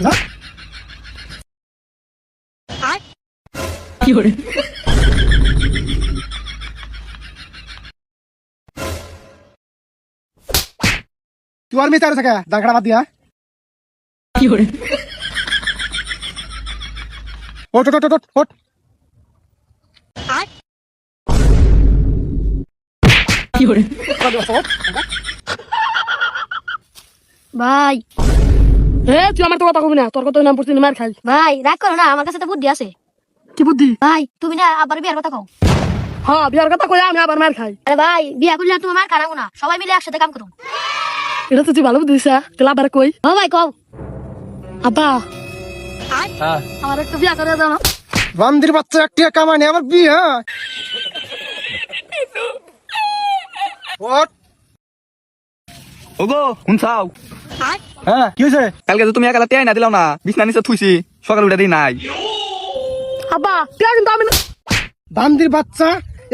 যা। কি করে তুই আর মেয়ে চারো থাকে দাঁড়া বাদ দিয়া। কি করে ওট ওট ওট ওট ওট। কি করে ভাই তুই আমার তো কথা কবি না, তোর কত নাম পড়ছিস মার খাই। ভাই রাগ করো না, আমার কাছে তো বুদ্ধি আছে। কি বুদ্ধি? ভাই তুমি না আবার বিয়ার কথা কও। হ্যাঁ বিয়ার কথা কই আমি আবার মার খাই। আরে ভাই বিয়া করলে আর তোমার মার খারাপ না, সবাই মিলে একসাথে কাম করো। এটা তো তুই ভালো বুদ্ধি দিছা, তাহলে আবার কই। ও ভাই কও। আব্বা আমার একটা বিয়া করে দাও না। বান্দির বাচ্চা একটা কামানি আমার বিয়ে। ওট। ওগো শুনছাও? হ্যাঁ কি হয়েছে? কালকে তো তুমি একালা টেয়াই না দিলাম না, বিছনা নিচে থুইছি, সকাল উঠে দিই নাই। আব্বা টিয়া কিন্তু আমি না। বান্দির বাচ্চা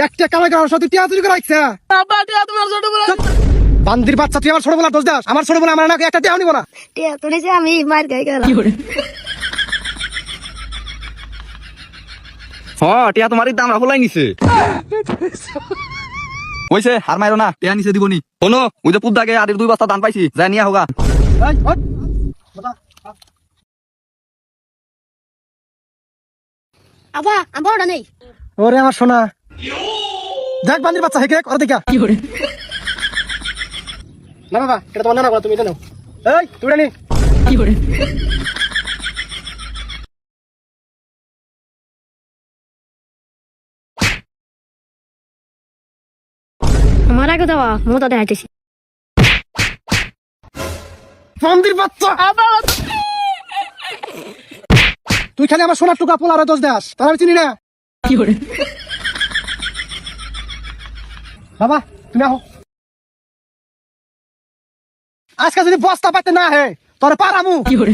একটা কামাই করার সাথে টিয়া চুরি করে রাখছে। আব্বা টিয়া তোমার ছোট বলে বান্দির বাচ্চা তুই আমার ছোট বলা দোষ দাস। আমার ছোট বলা আমার না একটা টিয়া নিব না। টিয়া তুলেছে আমি মার খাই গেলাম। কি করে টিয়া তোমার দাম রাখলাই নিছে। হইছে আর মাইরো না, টিয়া নিচে দিবনি। শোনো ওই যে পুদ্দাকে আদির 2 বস্তা ধান পাইছি, যা নিয়া হোগা। এই, ওঠ। বাবা, আব্বা আমার বড়টা নেই। ওরে আমার সোনা দেখ বান্দির বাচ্চা হেকে ওরা দেখা। কি করে না বাবা এটা তোমার না, তুমি এটা নাও। এই তুই এটা নি। কি করে আমার আগে দেওয়া মোটা দেখাইতেছি। বান্দির বাচ্চা তুই খালি আমার সোনার টুকা পোলারে দোষ দাস, তার আমি চিনি না। কি করে বাবা তুমি আহো। আজকে যদি বস্তা পাইতে না হে তোর পারামু। কি করে